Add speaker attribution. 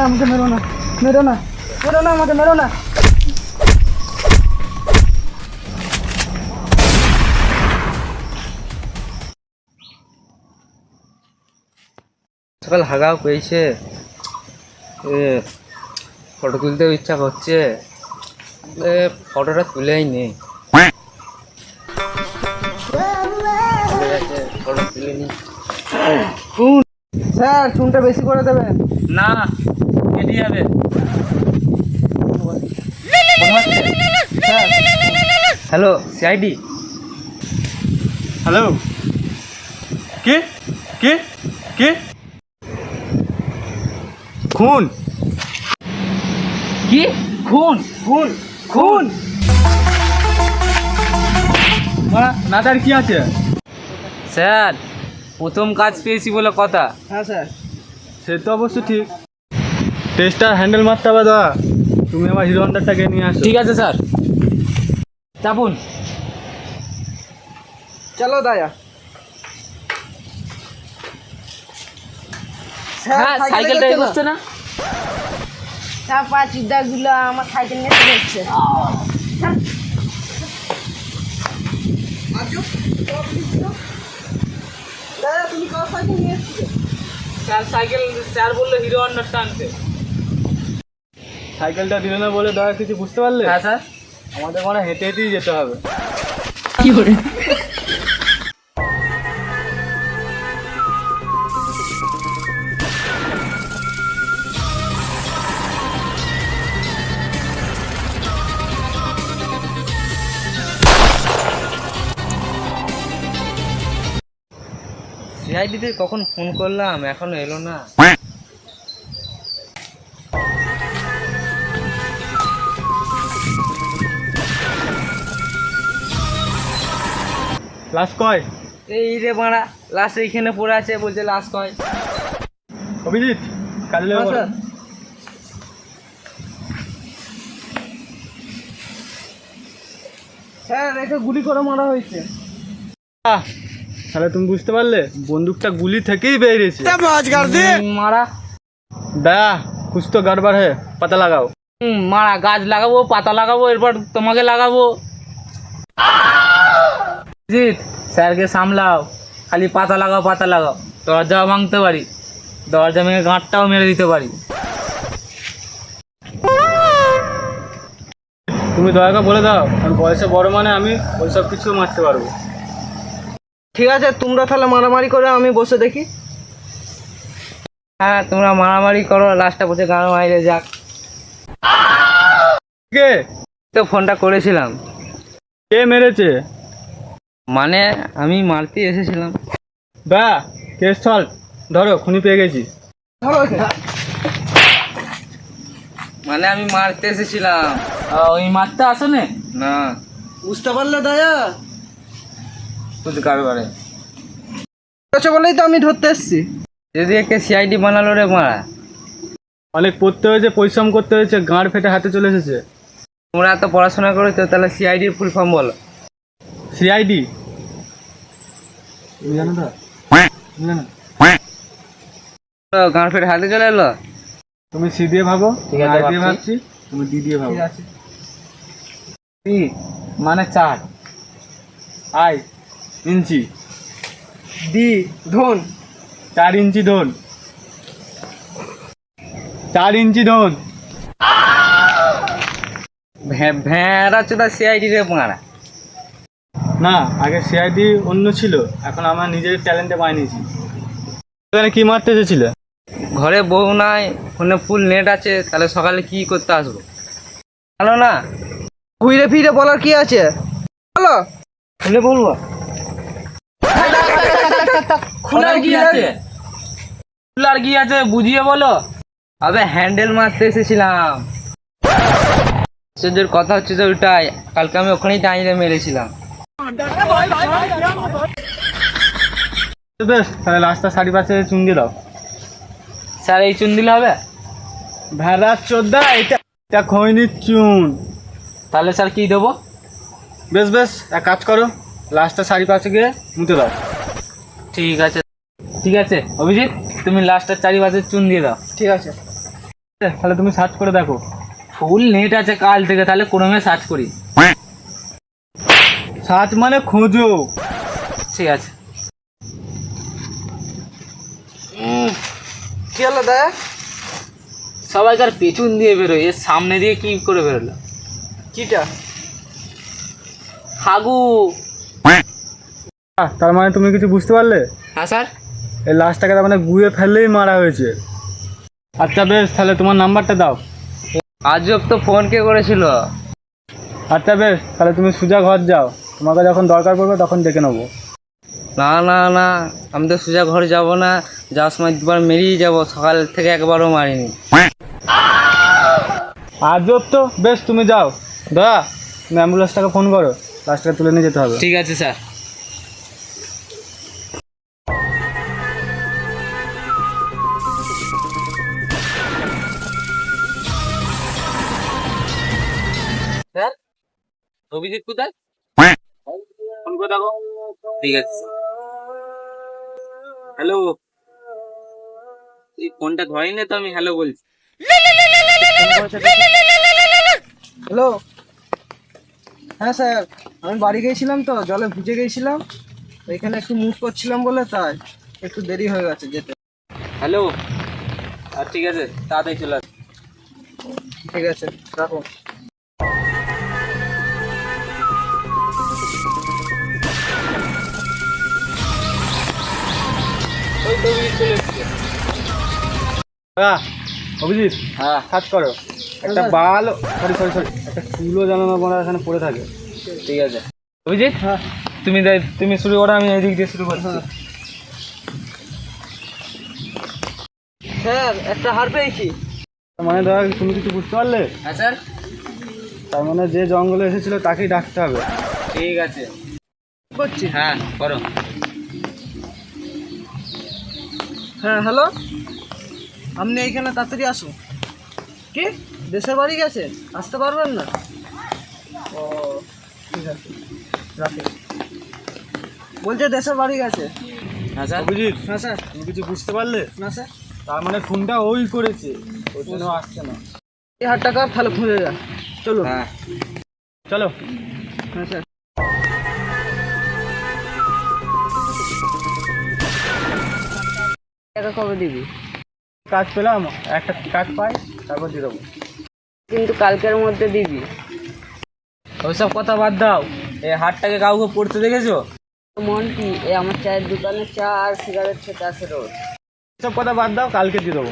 Speaker 1: আমাকে মেরো না, মেরো না, মেরো না, আমাকে মেরো না।
Speaker 2: সকাল হাগাও পেয়েছে, ফটো তুলতেও ইচ্ছা করছে, ফটোটা তুলেই নেই। ফটো তুলে নি।
Speaker 1: স্যার চুনটা বেশি করে দেবেন।
Speaker 2: না, কেটে যাবে। Hello CID.
Speaker 3: হ্যালো, কে কে কে? খুন?
Speaker 2: কি খুন?
Speaker 3: খুন? খুন? না তার কি আছে?
Speaker 2: স্যার প্রথম কাজ পেয়েছি বলে কথা।
Speaker 1: হ্যাঁ স্যার।
Speaker 3: সে তো অবশ্য ঠিক। টেস্টার হ্যান্ডেল মারতে হবে দাদা। তুমি আমার হিরো হন্ডারটাকে নিয়ে আসো।
Speaker 2: ঠিক আছে স্যার, চাপুন।
Speaker 1: চলো দায়া।
Speaker 2: হ্যাঁ, সাইকেলটা এগোচ্ছে না।
Speaker 4: চাপা চিদাগুলো আমার সাইকেল নিয়ে চলে এসছে।
Speaker 1: দাদা তুমি কার সাইকেল নিয়ে এসেছিলে?
Speaker 2: স্যার সাইকেল, স্যার বললো হিরো হন্ডারটা আনতে।
Speaker 3: সাইকেলটা দিলে না বলে দাদা কিছু বুঝতে পারলে?
Speaker 2: হ্যাঁ স্যার।
Speaker 3: আমাদের মানে হেঁটে হেঁটেই যেতে হবে।
Speaker 2: কি করে? সিআইডিতে কখন ফোন করলাম, এখনো এলো না।
Speaker 3: লাস্ট কয়?
Speaker 2: এই রে মারা, লাস্ট এইখানে পড়ে আছে, বলছে লাস্ট কয়।
Speaker 3: অভিজিৎ কাজে লেগে পড়ো।
Speaker 1: স্যার একে গুলি করে মারা হয়েছে।
Speaker 3: তাহলে তুমি বুঝতে পারলে বন্দুকটা গুলি থেকেই বেরিয়েছে।
Speaker 2: মারা
Speaker 3: দা কুছ তো গড়বড় হে, পাতা লাগাও।
Speaker 2: মারা, গাছ লাগাবো, পাতা লাগাবো, এরপর তোমাকে লাগাবো। জিৎ, স্যারকে সামলাও, খালি পাতা লাগাও, পাতা লাগাও। দরজাও ভাঙতে পারি, দরজা ভেঙে গাঁটটাও মেরে দিতে পারি।
Speaker 3: তুমি দয়া করে বলে দাও, আমি বয়সে বড় মানে আমি ওই সব কিছু মারতে পারবো।
Speaker 1: ঠিক আছে, তোমরা তাহলে মারামারি করে আমি বসে দেখি।
Speaker 2: হ্যাঁ, তোমরা মারামারি করো, লাস্টটা বসে গান মাইরে যাক।
Speaker 3: কে?
Speaker 2: তো ফোনটা করেছিলাম,
Speaker 3: কে মেরেছে?
Speaker 2: মানে আমি মারতে এসেছিলাম।
Speaker 3: দা কেস সলভ, ধরো খুনি পেয়ে গেছি।
Speaker 1: ধরো একে।
Speaker 2: মানে আমি মারতে এসেছিলাম। ওই মারতে আসো না।
Speaker 1: বুঝতে পারলে দায়া?
Speaker 2: বুঝতে কারবারে
Speaker 1: আচ্ছা বলেই তো আমি ধরতে এসেছি।
Speaker 2: যদি একে সিআইডি বানালো রে মারা।
Speaker 3: অনেক পড়তে হয়েছে, পরিশ্রম করতে হয়েছে, গাঁড় ফেটে হাতে চলে এসেছে।
Speaker 2: তোমরা এত পড়াশোনা করেছো, তাহলে সিআইডির ফুল ফর্ম বলো।
Speaker 3: সিআইডি জানো দা? জানো?
Speaker 2: গান ফের হাতে চলে এলো।
Speaker 3: তুমি সি দিয়ে ভাবো,
Speaker 2: ঠিক আছে,
Speaker 3: আই দিয়ে
Speaker 2: ভাবছি।
Speaker 3: ভাবছি, তুমি ডি দিয়ে ভাবো।
Speaker 1: ঠিক আছে।
Speaker 2: সি মানে 4,
Speaker 3: আই ইঞ্চি,
Speaker 1: ডি ধন।
Speaker 3: 4 ইঞ্চি ধন, 4 ইঞ্চি ধন।
Speaker 2: ভ্যাঁড়া চোদা সিআইডি রে মারা।
Speaker 3: না, আগে সিআইডি অন্য ছিল, এখন আমার নিজের ট্যালেন্টে বানিয়েছি। এখানে কি মারতে এসেছিলে?
Speaker 2: ঘরে বউ নাই, ফোনে ফুল নেট আছে, তাহলে সকালে কি করতে আসবো? জানো না?
Speaker 1: ঘুরে ফিরে বলার কি আছে, বলো।
Speaker 2: খুলে বলবো? খোলার কি আছে? খোলার কি আছে বুঝিয়ে বলো। আবে হ্যান্ডেল মারতে এসেছিলাম। সূর্যের কথা হচ্ছে যে ওইটাই, কালকে আমি ওখানেই দাঁড়িয়ে মেরেছিলাম।
Speaker 3: বেশ, তাহলে লাস্টটা 5.5 চুন দিয়ে দাও।
Speaker 2: স্যার এই চুন দিলে হবে?
Speaker 3: ভেড়া চোদ্দা, এটা খৈনির চুন।
Speaker 2: তাহলে স্যার কি দেবো?
Speaker 3: বেশ বেশ, এক কাজ করো, লাস্টটা 5.5 গিয়ে মুতে দাও।
Speaker 2: ঠিক আছে, ঠিক আছে অভিজিৎ, তুমি লাস্টের 4 চুন দিয়ে দাও।
Speaker 1: ঠিক আছে।
Speaker 3: তাহলে তুমি সার্চ করে দেখো।
Speaker 2: ফুল নেট আছে কাল থেকে, তাহলে ক্রোমে সার্চ করি।
Speaker 3: সার্চ মানে খোঁজো।
Speaker 2: ঠিক আছে।
Speaker 1: কি হলো দেখ?
Speaker 2: সবাইকার পেছন দিয়ে বেরোয়, এর সামনে দিয়ে কি করে বেরোলো?
Speaker 1: কিটা?
Speaker 2: হাগু।
Speaker 3: তার মানে তুমি কিছু বুঝতে পারলে?
Speaker 2: হ্যাঁ স্যার।
Speaker 3: এই লাশটাকে তার মানে গুয়ে ফেললেই মারা হয়েছে। আচ্ছা বেশ, তাহলে তোমার নাম্বারটা দাও।
Speaker 2: আজব তো ফোন কে করেছিল?
Speaker 3: আচ্ছা বেশ, তাহলে তুমি সোজা ঘর যাও, তোমাকে যখন দরকার পড়বে তখন ডেকে নেবো।
Speaker 2: না না না, আমি তো সোজা ঘরে যাব না, যাওয়ার সময় দুবার মেরিয়ে যাব, সকাল থেকে একবারও মারিনি।
Speaker 3: আজব তো, বেশ তুমি যাও। দাদা, তুমি অ্যাম্বুলেন্সটাকে ফোন করো, লাশটাকে তুলে নিয়ে যেতে হবে।
Speaker 2: ঠিক আছে স্যার। স্যার, অভিজিৎ কোথায়? ফোন করে দেখো। ঠিক আছে। হ্যালো, এই ফোনটা ধরেনি তো, আমি হ্যালো বলছি।
Speaker 1: হ্যালো, হ্যাঁ স্যার, আমি বাড়ি গিয়েছিলাম তো, জলে ভিজে গিয়েছিলাম, এখানে একটু মুভ করছিলাম বলে তাই একটু দেরি হয়ে গেছে যেতে।
Speaker 2: হ্যালো, আর ঠিক আছে, তাড়াতাড়ি চলে আস।
Speaker 1: ঠিক আছে, রাখো।
Speaker 2: ওই তো অভিজিৎ চলে এসছে।
Speaker 3: দাদা, অভিজিৎ,
Speaker 2: হ্যাঁ,
Speaker 3: কাজ করো, একটা বাল, সরি সরি সরি, একটা চুলও যেন না বোনা এখানে পড়ে থাকে।
Speaker 2: ঠিক আছে। অভিজিৎ, হ্যাঁ, তুমি শুরু করো, আমি এই দিক দিয়ে শুরু করছি।
Speaker 1: স্যার, একটা হার পেয়েছি।
Speaker 3: তার মানে দাদা, তুমি কিছু বুঝতে পারলে?
Speaker 2: হ্যাঁ স্যার।
Speaker 3: তার মানে যে জঙ্গলে এসেছিল তাকেই ডাকতে হবে।
Speaker 2: ঠিক আছে,
Speaker 1: করছি।
Speaker 2: হ্যাঁ করো।
Speaker 1: হ্যাঁ হ্যালো, আপনি এইখানে তাড়াতাড়ি আসুন। কি, দেশের বাড়ি গেছে, আসতে পারবেন না? ও ঠিক আছে, রাখি। বলছে দেশের বাড়ি গেছে।
Speaker 2: হ্যাঁ স্যার।
Speaker 3: অভিজিৎ,
Speaker 1: হ্যাঁ স্যার।
Speaker 3: তুমি কিছু বুঝতে পারলে?
Speaker 1: না স্যার,
Speaker 3: তার মানে ফোনটা ওই করেছে, ওই জন্য আসছে না।
Speaker 1: এই হাজার টাকা তাহলে খুঁজে যা, চলো।
Speaker 2: হ্যাঁ,
Speaker 3: চলো।
Speaker 1: হ্যাঁ স্যার। টাকা কবে দিবি?
Speaker 3: কাজ পেলাম, একটা কাজ পাই, তারপর দিয়ে দেবো।
Speaker 1: কিন্তু কালকের মধ্যে দিবি।
Speaker 2: ওইসব কথা বাদ দাও, এই হাটটাকে কাউকে পড়তে দেখেছো?
Speaker 1: মন্টি, এ আমার চায়ের দোকানে চা আর সিগারেট খেতে আসে রোজ।
Speaker 3: সব কথা বাদ দাও, কালকে দিয়ে দেবো।